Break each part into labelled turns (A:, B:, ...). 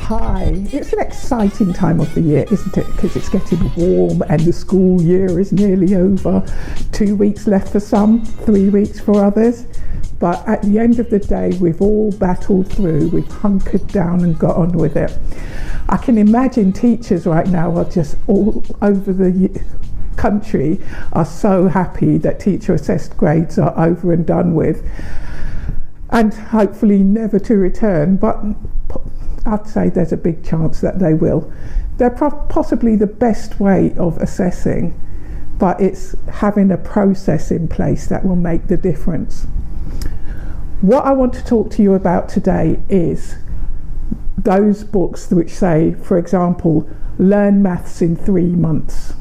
A: Hi, it's an exciting time of the year, isn't it? Because it's getting warm and the school year is nearly over. 2 weeks left for some, 3 weeks for others. But at the end of the day, we've all battled through, we've hunkered down and got on with it. I can imagine teachers right now are just all over the country are so happy that teacher assessed grades are over and done with, and hopefully never to return, but I'd say there's a big chance that they will. They're possibly the best way of assessing, but it's having a process in place that will make the difference. What I want to talk to you about today is those books which say, for example, learn maths in 3 months.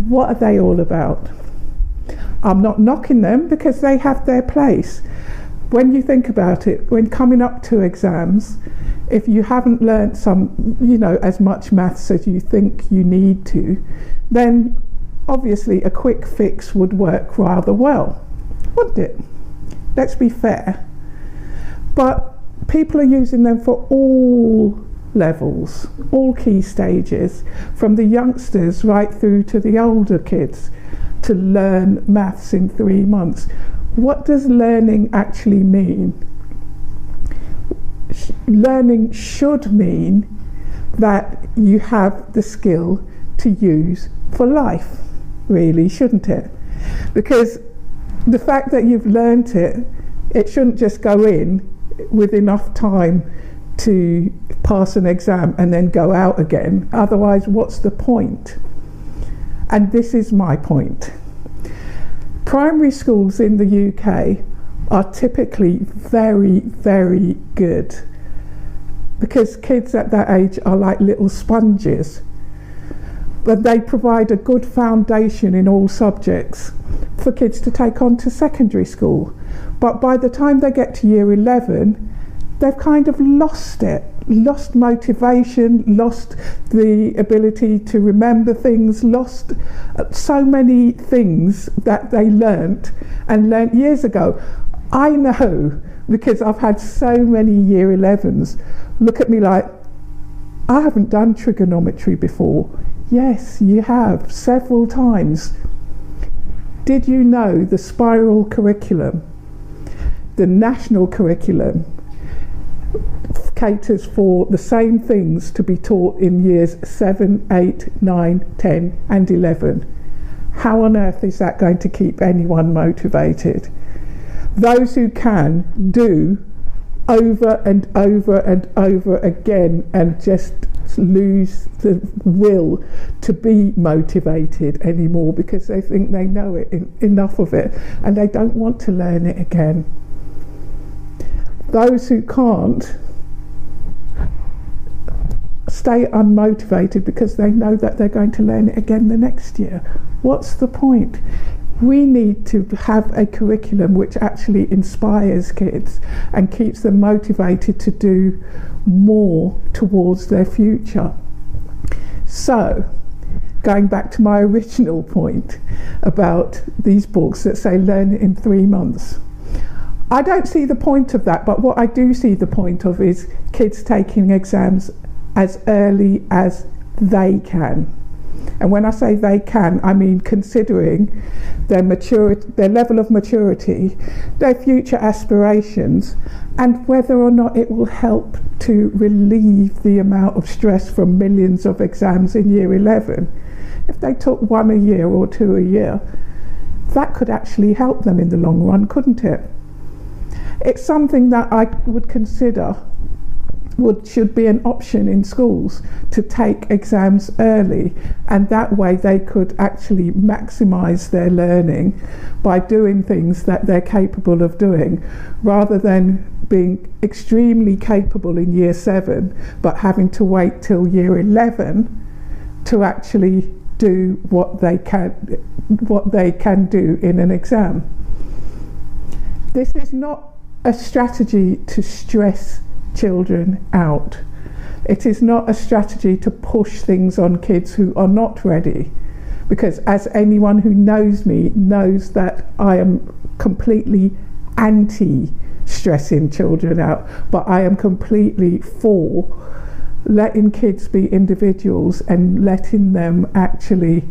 A: What are they all about? I'm not knocking them because they have their place. When you think about it, when coming up to exams, if you haven't learnt as much maths as you think you need to, then obviously a quick fix would work rather well, wouldn't it? Let's be fair. But people are using them for all levels, all key stages, from the youngsters right through to the older kids, to learn maths in 3 months. What does learning actually mean? Learning should mean that you have the skill to use for life, really, shouldn't it? Because the fact that you've learnt it, it shouldn't just go in with enough time to pass an exam and then go out again. Otherwise, what's the point? And this is my point. Primary schools in the UK are typically very, very good, because kids at that age are like little sponges, but they provide a good foundation in all subjects for kids to take on to secondary school. But by the time they get to year 11, they've kind of lost it, lost motivation, lost the ability to remember things, lost so many things that they learnt years ago. I know, because I've had so many year 11s look at me like, I haven't done trigonometry before. Yes, you have, several times. Did you know the spiral curriculum, the national curriculum, caters for the same things to be taught in years 7, 8, 9, 10 and 11. How on earth is that going to keep anyone motivated? Those who can do over and over and over again and just lose the will to be motivated anymore because they think they know it, enough of it, and they don't want to learn it again. Those who can't stay unmotivated because they know that they're going to learn it again the next year. What's the point? We need to have a curriculum which actually inspires kids and keeps them motivated to do more towards their future. So, going back to my original point about these books that say learn it in 3 months. I don't see the point of that, but what I do see the point of is kids taking exams as early as they can. And when I say they can, I mean considering their maturity, their level of maturity, their future aspirations, and whether or not it will help to relieve the amount of stress from millions of exams in year 11. If they took 1 a year or 2 a year, that could actually help them in the long run, couldn't it? It's something that I would consider should be an option in schools, to take exams early, and that way they could actually maximise their learning by doing things that they're capable of doing, rather than being extremely capable in year 7 but having to wait till year 11 to actually do what they can do in an exam. This is not a strategy to stress children out. It is not a strategy to push things on kids who are not ready, because as anyone who knows me knows that I am completely anti-stressing children out, but I am completely for letting kids be individuals and letting them actually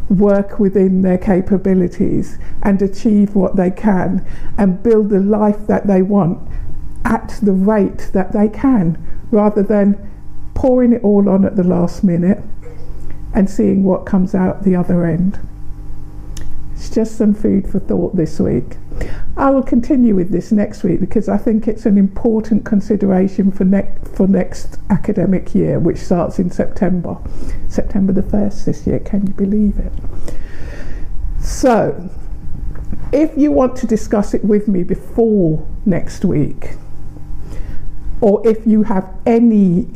A: work within their capabilities and achieve what they can and build the life that they want at the rate that they can, rather than pouring it all on at the last minute and seeing what comes out the other end. It's just some food for thought this week. I will continue with this next week because I think it's an important consideration for next academic year, which starts in September the 1st this year. Can you believe it? So if you want to discuss it with me before next week, or if you have any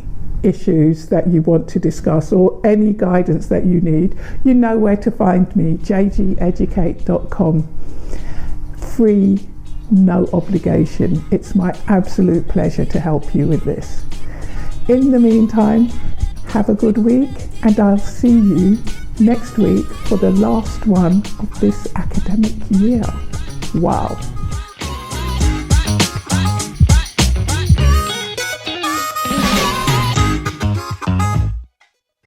A: issues that you want to discuss or any guidance that you need, you know where to find me, jgeducate.com. Free, no obligation. It's my absolute pleasure to help you with this. In the meantime, have a good week, and I'll see you next week for the last one of this academic year. Wow.